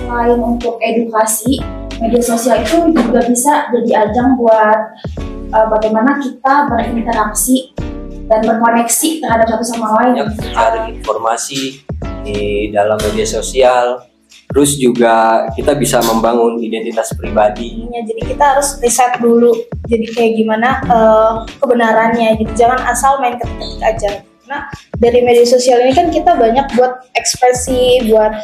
selain untuk edukasi, media sosial itu juga bisa jadi ajang buat bagaimana kita berinteraksi dan berkoneksi terhadap satu sama lain. Cari informasi di dalam media sosial, terus juga kita bisa membangun identitas pribadi. Jadi kita harus riset dulu, jadi kayak gimana kebenarannya gitu, jangan asal main ketik-ketik aja. Karena dari media sosial ini kan kita banyak buat ekspresi, buat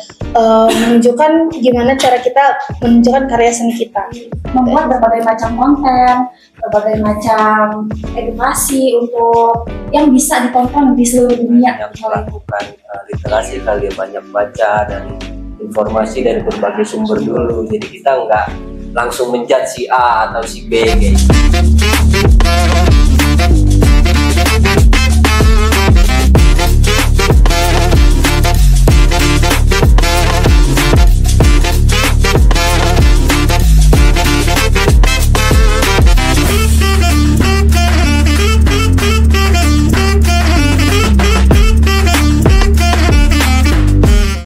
menunjukkan gimana cara kita menunjukkan karya seni kita. Membuat berbagai macam konten, berbagai macam edukasi untuk yang bisa ditonton di seluruh dunia. Yang melakukan literasi kali ya, banyak baca dan informasi dari berbagai sumber dulu. Jadi kita nggak langsung menjudge si A atau si B guys.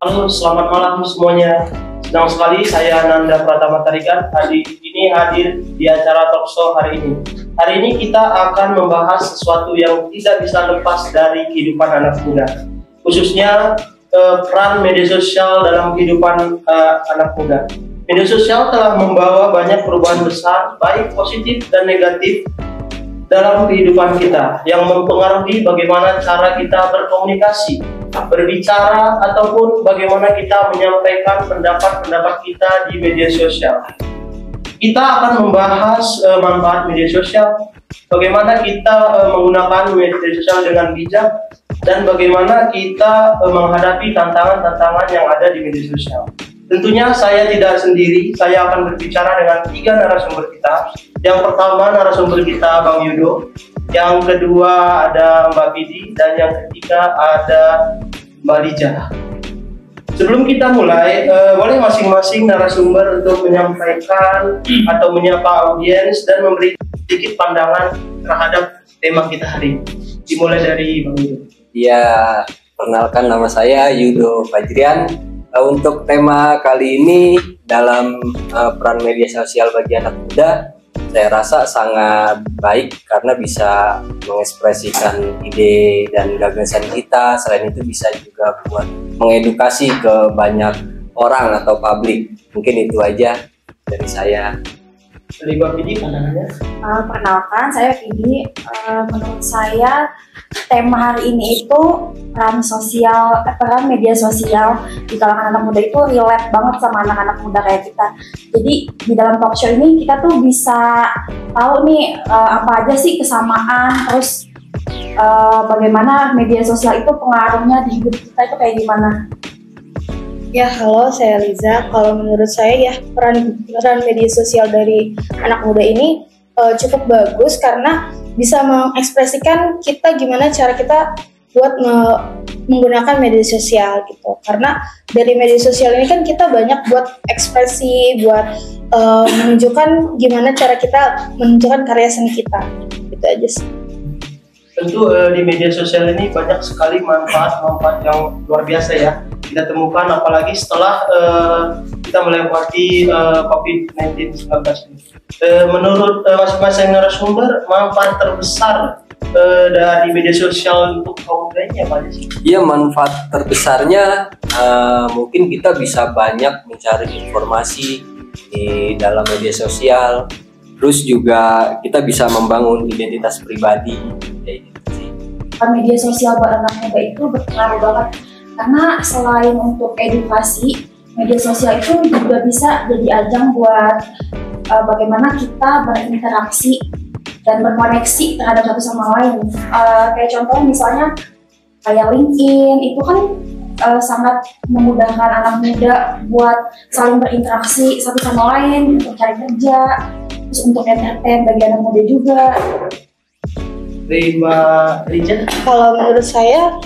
Halo, selamat malam semuanya. Senang sekali saya Nanda Pratama Tarigan hadir di acara talkshow hari ini. Hari ini kita akan membahas sesuatu yang tidak bisa lepas dari kehidupan anak muda, khususnya peran media sosial dalam kehidupan anak muda. Media sosial telah membawa banyak perubahan besar, baik positif dan negatif, dalam kehidupan kita, yang mempengaruhi bagaimana cara kita berkomunikasi, berbicara, ataupun bagaimana kita menyampaikan pendapat-pendapat kita di media sosial. Kita akan membahas manfaat media sosial, bagaimana kita menggunakan media sosial dengan bijak, dan bagaimana kita menghadapi tantangan-tantangan yang ada di media sosial. Tentunya saya tidak sendiri, saya akan berbicara dengan 3 narasumber kita. Yang pertama narasumber kita Bang Yudo, yang kedua ada Mbak Pidi, dan yang ketiga ada Mbak Lija. Sebelum kita mulai, boleh masing-masing narasumber untuk menyampaikan atau menyapa audiens dan memberi sedikit pandangan terhadap tema kita hari ini. Dimulai dari Bang Yudo. Ya, perkenalkan nama saya Yudo Fajrian. Untuk tema kali ini dalam peran media sosial bagi anak muda, saya rasa sangat baik karena bisa mengekspresikan ide dan gagasan kita. Selain itu bisa juga buat mengedukasi ke banyak orang atau publik. Mungkin itu aja dari saya. Dari Mbak Pidi, pandangannya? Perkenalkan, saya Pidi. Menurut saya tema hari ini itu peran media sosial di kalangan anak muda itu relate banget sama anak-anak muda kayak kita. Jadi di dalam talk show ini kita tuh bisa tahu nih apa aja sih kesamaan, terus bagaimana media sosial itu pengaruhnya di hidup kita itu kayak gimana. Ya, halo, saya Liza. Kalau menurut saya ya peran media sosial dari anak muda ini cukup bagus karena bisa mengekspresikan kita gimana cara kita buat menggunakan media sosial gitu. Karena dari media sosial ini kan kita banyak buat ekspresi, buat menunjukkan gimana cara kita menunjukkan karya seni kita. Gitu aja sih. Tentu di media sosial ini banyak sekali manfaat yang luar biasa ya kita temukan, apalagi setelah kita melewati COVID-19 ini. Menurut masing-masing narasumber, manfaat terbesar dari media sosial untuk kaum muda ini apa sih? Iya, manfaat terbesarnya mungkin kita bisa banyak mencari informasi di dalam media sosial, terus juga kita bisa membangun identitas pribadi. Kayak gitu sih. Media sosial buat anak muda itu berpengaruh banget karena selain untuk edukasi, media sosial itu juga bisa jadi ajang buat bagaimana kita berinteraksi dan berkoneksi terhadap satu sama lain. Kayak contohnya misalnya kayak LinkedIn itu kan sangat memudahkan anak muda buat saling berinteraksi satu sama lain untuk cari kerja, terus untuk entertain bagi anak muda juga. Dari Mbak Lija? Kalau menurut saya,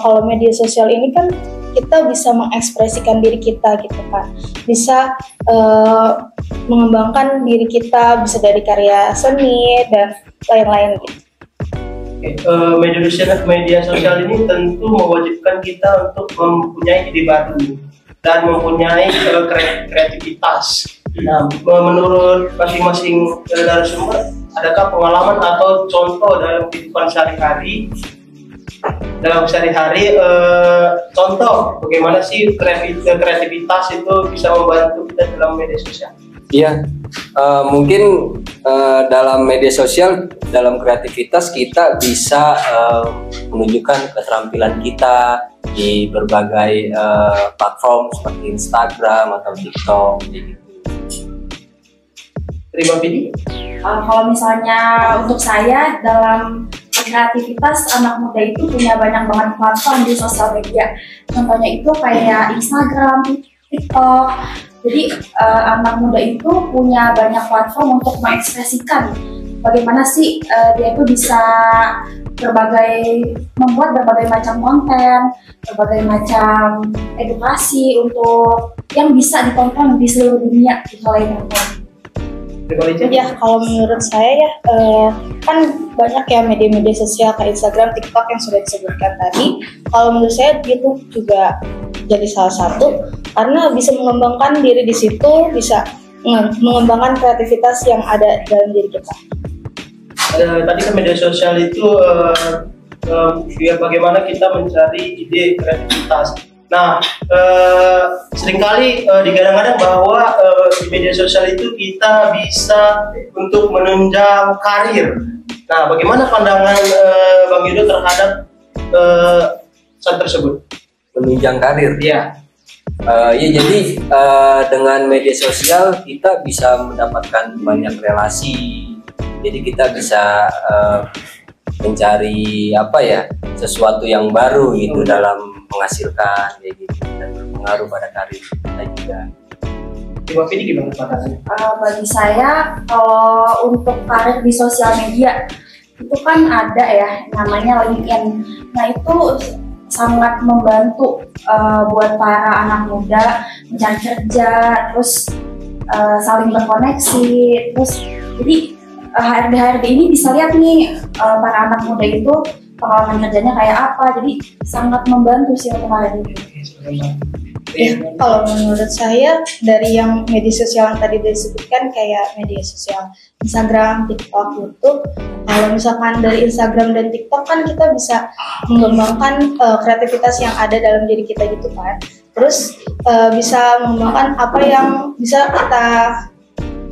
kalau media sosial ini kan kita bisa mengekspresikan diri kita gitu kan, bisa mengembangkan diri kita, bisa dari karya seni dan lain-lain gitu. Media sosial ini tentu mewajibkan kita untuk mempunyai ide baru. dan mempunyai kreativitas. Nah, menurut masing-masing narasumber, adakah pengalaman atau contoh dalam kehidupan sehari-hari? Contoh bagaimana sih kreativitas itu bisa membantu kita dalam media sosial? Iya, mungkin dalam media sosial, dalam kreativitas kita bisa menunjukkan keterampilan kita di berbagai platform seperti Instagram atau TikTok gitu. Terima kasih. Kalau misalnya untuk saya dalam kreativitas, anak muda itu punya banyak banget platform di sosial media. Contohnya itu kayak Instagram, TikTok. Jadi anak muda itu punya banyak platform untuk mengekspresikan bagaimana sih dia itu bisa membuat berbagai macam konten, berbagai macam edukasi untuk yang bisa ditonton di seluruh dunia di kalaupun. Ya, kalau menurut saya ya, kan banyak ya media-media sosial kayak Instagram, TikTok yang sudah disebutkan tadi. Kalau menurut saya YouTube juga jadi salah satu, karena bisa mengembangkan diri di situ, bisa mengembangkan kreativitas yang ada dalam diri kita. Tadi kan media sosial itu bagaimana kita mencari ide kreativitas. Nah, seringkali digadang-gadang bahwa di media sosial itu kita bisa untuk menunjang karir. Nah, bagaimana pandangan Bang Yudo terhadap hal tersebut? Menunjang karir? Ya. Ya, jadi dengan media sosial kita bisa mendapatkan banyak relasi. Jadi kita bisa mencari sesuatu yang baru gitu dalam menghasilkan kayak gitu dan berpengaruh pada karir kita juga. Coba ini gimana pandangannya? Bagi saya, kalau untuk karir di sosial media itu kan ada ya namanya LinkedIn. Nah, itu sangat membantu buat para anak muda mencari kerja, terus saling berkoneksi, terus jadi HRD ini bisa lihat nih para anak muda itu pengalaman kerjanya kayak apa, jadi sangat membantu sih untuk hal ini. Ya, kalau menurut saya dari yang media sosial yang tadi disebutkan kayak media sosial Instagram, TikTok, YouTube. Kalau misalkan dari Instagram dan TikTok kan kita bisa mengembangkan kreativitas yang ada dalam diri kita gitu kan. Terus bisa mengembangkan apa yang bisa kita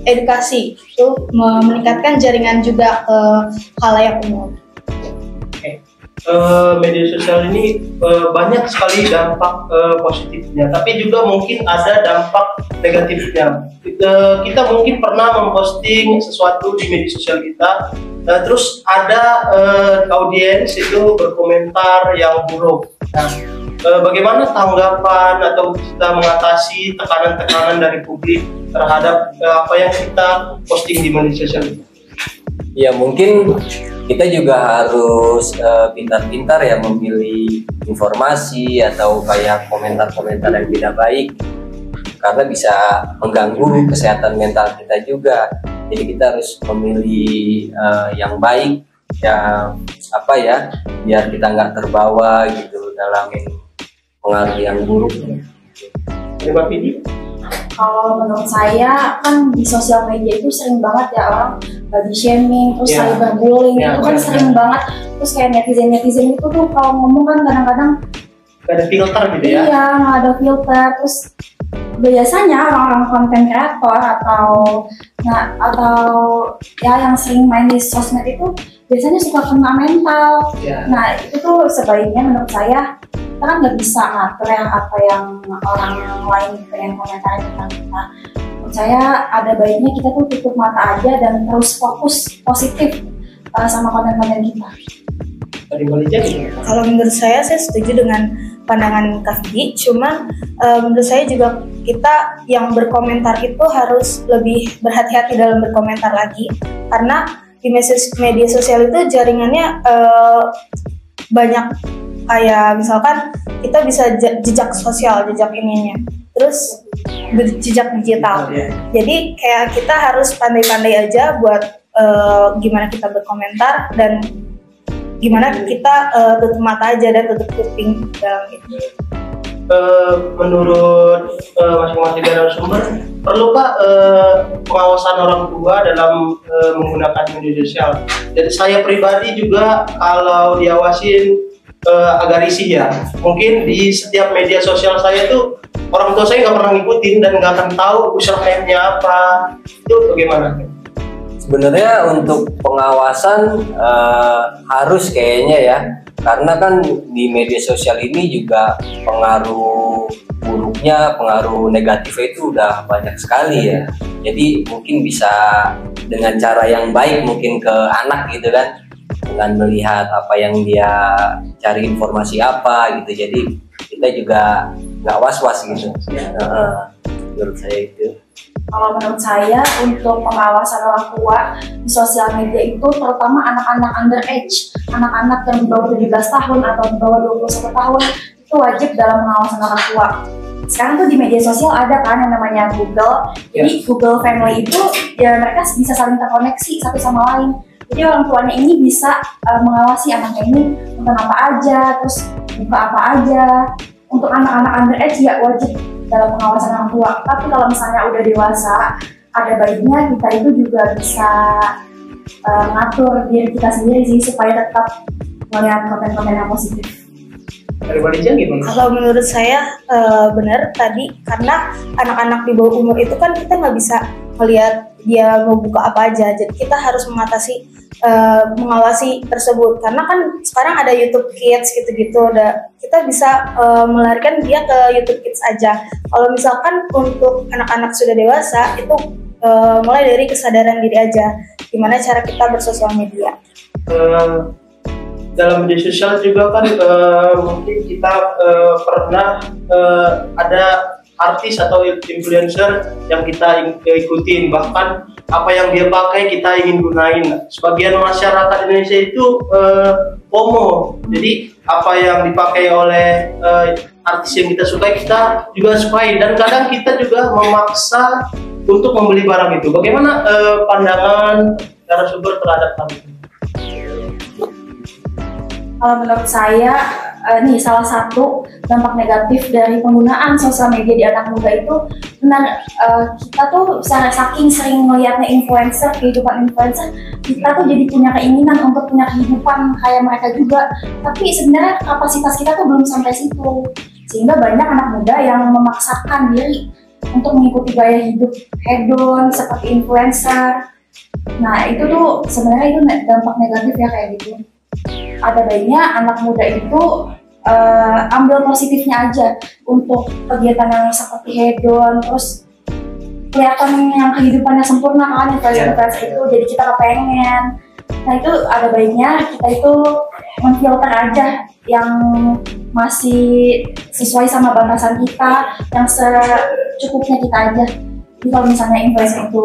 edukasi, itu meningkatkan jaringan juga ke khalayak umum. Media sosial ini banyak sekali dampak positifnya, tapi juga mungkin ada dampak negatifnya. Kita mungkin pernah memposting sesuatu di media sosial kita, terus ada audiens itu berkomentar yang buruk. Nah, bagaimana tanggapan atau kita mengatasi tekanan-tekanan dari publik terhadap apa yang kita posting di media sosial kita? Ya, mungkin kita juga harus pintar-pintar ya memilih informasi atau kayak komentar-komentar yang tidak baik, karena bisa mengganggu kesehatan mental kita juga. Jadi kita harus memilih yang baik, biar kita nggak terbawa gitu dalam pengaruh yang buruk. Terima kasih. Kalau menurut saya kan di sosial media itu sering banget ya orang body shaming, terus cyberbullying, itu kan sering banget. Terus kayak netizen itu tuh kalau ngomong kan kadang-kadang nggak ada filter gitu ya? Iya, nggak ada filter. Terus biasanya orang-orang konten kreator atau yang sering main di sosmed itu biasanya suka kena mental. Nah, itu tuh sebaiknya menurut saya kita kan nggak bisa ngatur apa yang orang lain pengen komentar tentang kita. Menurut saya ada baiknya kita tuh tutup mata aja dan terus fokus positif sama konten-konten kita. Kalau menurut saya setuju dengan pandangan Kak Vidi, cuman menurut saya juga kita yang berkomentar itu harus lebih berhati-hati dalam berkomentar lagi, karena di media sosial itu jaringannya banyak, kayak misalkan kita bisa jejak sosial, jejak ininya, terus jejak digital. Jadi kayak kita harus pandai-pandai aja buat gimana kita berkomentar dan gimana kita tutup mata aja dan tutup kuping dalam itu. menurut masing-masing narasumber, perlukah pengawasan orang tua dalam menggunakan media sosial? Jadi saya pribadi juga kalau diawasin agak risih ya. Mungkin di setiap media sosial saya tuh orang tua saya nggak pernah ngikutin dan nggak akan tahu username-nya apa. Itu bagaimana? Sebenarnya untuk pengawasan harus kayaknya ya, karena kan di media sosial ini juga pengaruh buruknya, pengaruh negatifnya itu udah banyak sekali ya. Jadi mungkin bisa dengan cara yang baik mungkin ke anak gitu kan, dengan melihat apa yang dia cari informasi apa gitu. Jadi kita juga nggak was-was gitu. Menurut saya itu. Kalau menurut saya untuk pengawasan orang tua di sosial media itu terutama anak-anak underage, anak-anak yang di bawah 17 tahun atau di bawah 21 tahun itu wajib dalam pengawasan orang tua. Sekarang tuh di media sosial ada kan yang namanya Google. Jadi Google Family itu ya mereka bisa saling terkoneksi satu sama lain. Jadi orang tuanya ini bisa mengawasi anaknya ini nonton apa aja, terus buka apa aja. Untuk anak-anak underage ya wajib dalam pengawasan orang tua. Tapi kalau misalnya udah dewasa, ada baiknya kita itu juga bisa ngatur diri kita sendiri sih supaya tetap melihat konten-konten yang positif. Kalau menurut saya benar tadi, karena anak-anak di bawah umur itu kan kita nggak bisa melihat dia mau buka apa aja, jadi kita harus mengawasi tersebut. Karena kan sekarang ada YouTube Kids gitu-gitu, kita bisa melarikan dia ke YouTube Kids aja. Kalau misalkan untuk anak-anak sudah dewasa itu mulai dari kesadaran diri aja, gimana cara kita bersosial media. Dalam media sosial juga kan mungkin kita pernah ada artis atau influencer yang kita ikutin, bahkan apa yang dia pakai kita ingin gunain. Sebagian masyarakat Indonesia itu FOMO, jadi apa yang dipakai oleh artis yang kita sukai kita juga sukai, dan kadang kita juga memaksa untuk membeli barang itu. Bagaimana pandangan narasumber terhadap hal itu? Kalau menurut saya, nih salah satu dampak negatif dari penggunaan sosial media di anak muda itu benar, kita tuh saking sering melihatnya influencer, kehidupan influencer, kita tuh jadi punya keinginan untuk punya kehidupan kayak mereka juga. Tapi sebenarnya kapasitas kita tuh belum sampai situ, sehingga banyak anak muda yang memaksakan diri untuk mengikuti gaya hidup hedon seperti influencer. Nah itu tuh sebenarnya itu dampak negatif ya kayak gitu. Ada baiknya anak muda itu ambil positifnya aja untuk kegiatan yang seperti hedon, terus kelihatan yang kehidupannya sempurna kan influencer itu, jadi kita kepengen. Nah itu ada baiknya kita itu memfilter aja yang masih sesuai sama batasan kita, yang secukupnya kita aja. Jadi kalau misalnya influencer itu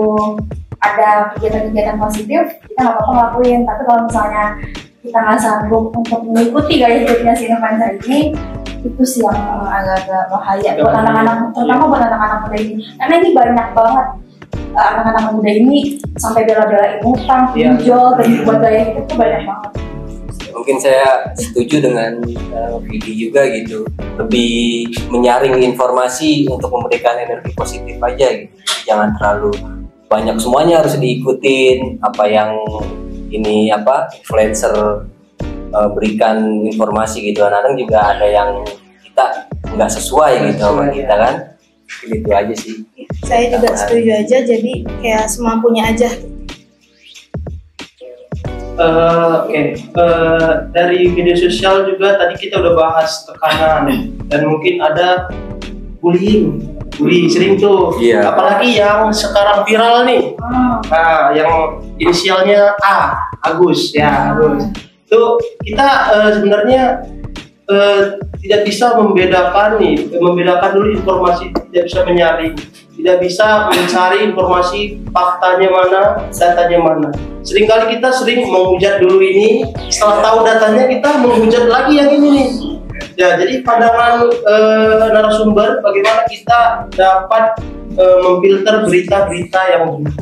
ada kegiatan-kegiatan positif, kita nggak apa-apa ngelakuin. Tapi kalau misalnya kita nggak sanggup untuk mengikuti gaya hidupnya si influencer ini, itu sih yang agak-agak bahaya buat anak-anak, terutama buat anak-anak muda ini. Karena ini banyak banget anak-anak muda ini sampai bela-belain utang, pinjol, dan buat gaya hidup itu banyak banget. Mungkin saya setuju dengan Vidi juga gitu, lebih menyaring informasi untuk memberikan energi positif aja gitu. Jangan terlalu banyak semuanya harus diikutin apa yang ini influencer berikan informasi gitu. Kadang juga ada yang kita nggak sesuai gitu sama kita kan. Gitu aja sih. Saya juga setuju aja, jadi kayak semampunya aja. Dari media sosial juga tadi kita udah bahas tekanan, dan mungkin ada bullying sering tuh, apalagi yang sekarang viral nih. Nah, yang inisialnya Agus ya, Agus. Itu kita sebenarnya tidak bisa membedakan dulu informasi, tidak bisa menyaring, tidak bisa mencari informasi faktanya mana, datanya mana. Seringkali kita menghujat dulu ini, setelah tahu datanya kita menghujat lagi yang ini nih. Ya, jadi pandangan narasumber bagaimana kita dapat memfilter berita-berita yang benar.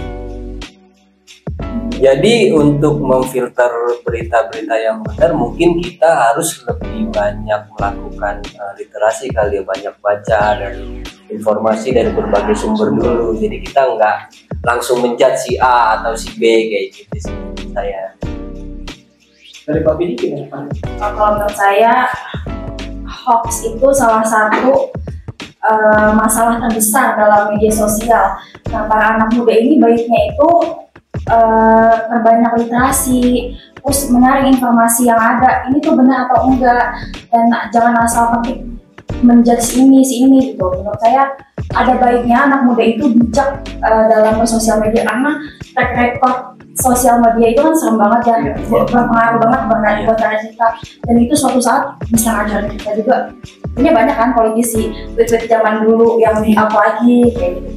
Jadi untuk memfilter berita-berita yang benar mungkin kita harus lebih banyak melakukan literasi kali ya, banyak baca dan informasi dari berbagai sumber dulu. Jadi kita nggak langsung menjudge si A atau si B kayak gitu sih menurut saya. Dari Pak Bidi gimana? Kalau menurut saya hoax itu salah satu masalah terbesar dalam media sosial. Nah, para anak muda ini baiknya itu perbanyak literasi, terus menyaring informasi yang ada, ini tuh benar atau enggak, dan jangan asal ketik menjudge ini si ini gitu. Menurut saya ada baiknya anak muda itu bijak dalam bersosial media, karena track record sosial media itu kan serem banget ya, berpengaruh banget buat kita, dan itu suatu saat bisa ngajarin kita juga. Punya banyak kan politisi tweet-tweet zaman dulu yang apa lagi kayak gitu.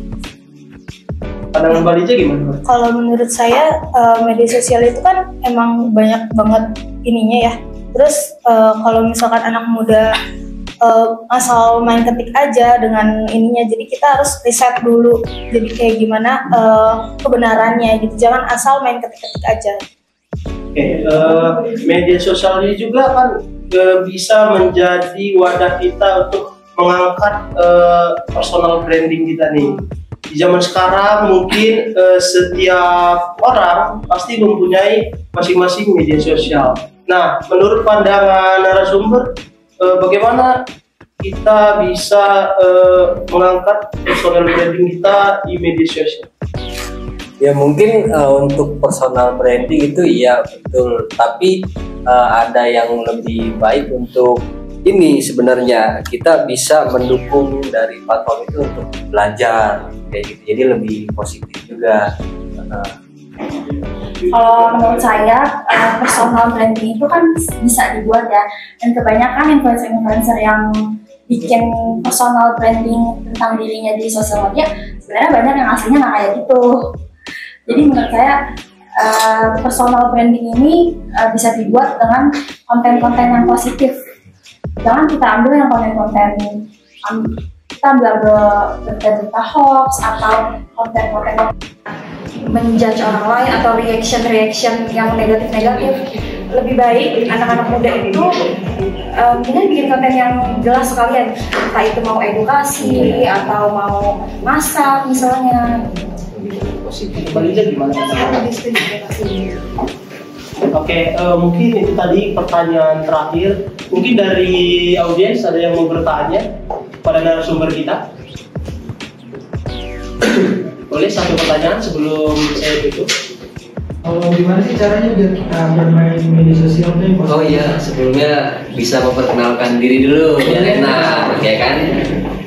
Pandangan Mbak Liza gimana? Kalau menurut saya media sosial itu kan emang banyak banget ininya ya. Terus kalau misalkan anak muda asal main ketik aja dengan ininya, jadi kita harus riset dulu. Jadi kayak gimana kebenarannya gitu. Jangan asal main ketik-ketik aja. Media sosial ini juga kan bisa menjadi wadah kita untuk mengangkat personal branding kita nih. Di zaman sekarang mungkin setiap orang pasti mempunyai masing-masing media sosial. Nah, menurut pandangan narasumber, bagaimana kita bisa mengangkat personal branding kita di media sosial? Ya mungkin untuk personal branding itu iya betul, tapi ada yang lebih baik untuk ini sebenarnya kita bisa mendukung dari platform itu untuk belajar kayak gitu, jadi lebih positif juga. Kalau menurut saya personal branding itu kan bisa dibuat ya, dan kebanyakan influencer-influencer yang bikin personal branding tentang dirinya di sosial media sebenarnya banyak yang aslinya nggak kayak gitu. Jadi menurut saya personal branding ini bisa dibuat dengan konten-konten yang positif. Jangan kita ambil yang konten-konten kita ambil berita hoax atau konten-konten menjudge orang lain atau reaction yang negatif. Lebih baik anak-anak muda itu mungkin bikin konten yang jelas sekalian, entah itu mau edukasi atau mau masak misalnya. Baliza gimana? Oke, mungkin itu tadi pertanyaan terakhir. Mungkin dari audiens ada yang mau bertanya pada narasumber kita? Boleh satu pertanyaan sebelum saya tutup? Gimana sih caranya biar kita bermain media sosial nih? Oh iya, sebelumnya bisa memperkenalkan diri dulu biar enak, ya kan?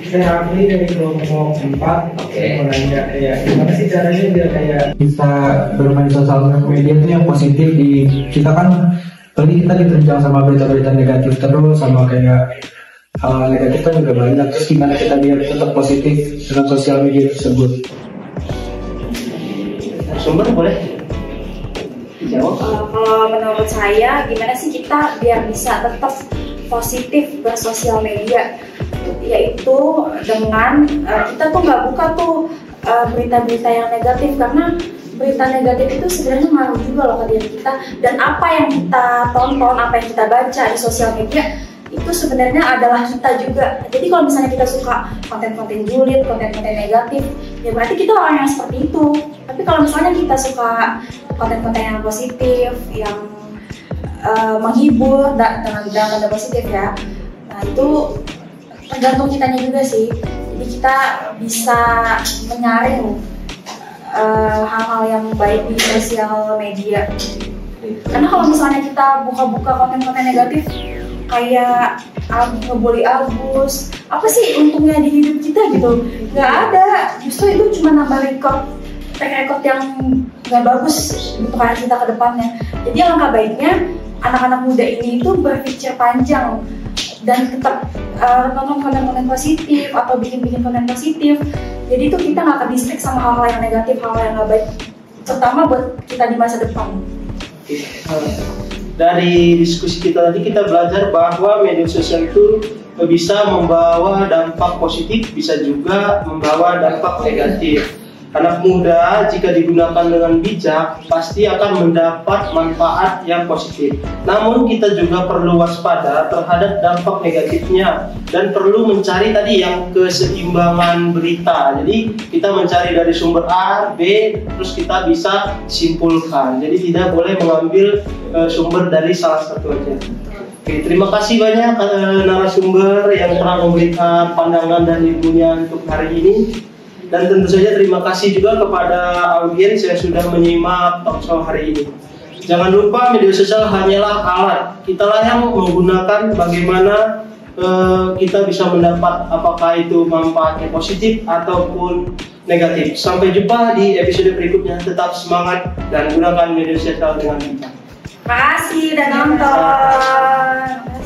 Saya Afri dari kelompok 4. Mau nanya kayak gimana sih caranya biar kayak bisa bermain sosial media itu yang positif di kita kan, tadi kita diterjang sama berita-berita negatif terus, sama kayak hal negatif kan juga banyak. Terus gimana kita biar tetap positif dengan sosial media tersebut? Sumber boleh dijawab? Kalau menurut saya, gimana sih kita biar bisa tetap positif bersosial media? Yaitu dengan kita tuh nggak buka tuh berita-berita yang negatif, karena berita negatif itu sebenarnya ngaruh juga loh ke diri kita, dan apa yang kita tonton, apa yang kita baca di sosial media itu sebenarnya adalah kita juga. Jadi kalau misalnya kita suka konten-konten julid, konten-konten negatif, ya berarti kita orang yang seperti itu. Tapi kalau misalnya kita suka konten-konten yang positif, yang menghibur dengan tanda positif ya, nah itu tergantung kitanya juga sih. Jadi kita bisa menyaring hal-hal yang baik di sosial media. Karena kalau misalnya kita buka-buka konten-konten negatif kayak ngebully Agus, apa sih untungnya di hidup kita gitu? Nggak ada, justru itu cuma nambah record yang nggak bagus untuk kita ke depannya. Jadi alangkah baiknya anak-anak muda ini itu berpikir panjang dan tetap nonton konten-konten positif atau bikin konten positif. Jadi itu kita nggak ke-distract sama hal-hal yang negatif, hal-hal yang nggak baik, terutama buat kita di masa depan. Dari diskusi kita tadi kita belajar bahwa media sosial itu bisa membawa dampak positif, bisa juga membawa dampak negatif. Anak muda jika digunakan dengan bijak pasti akan mendapat manfaat yang positif. Namun kita juga perlu waspada terhadap dampak negatifnya dan perlu mencari tadi yang keseimbangan berita. Jadi kita mencari dari sumber A, B, terus kita bisa simpulkan. Jadi tidak boleh mengambil sumber dari salah satu aja. Oke, terima kasih banyak narasumber yang telah memberikan pandangan dan ilmunya untuk hari ini. Dan tentu saja terima kasih juga kepada audiens yang sudah menyimak talkshow hari ini. Jangan lupa media sosial hanyalah alat. Kitalah yang menggunakan bagaimana kita bisa mendapat apakah itu manfaatnya positif ataupun negatif. Sampai jumpa di episode berikutnya. Tetap semangat dan gunakan media sosial dengan bijak. Terima kasih dan nonton.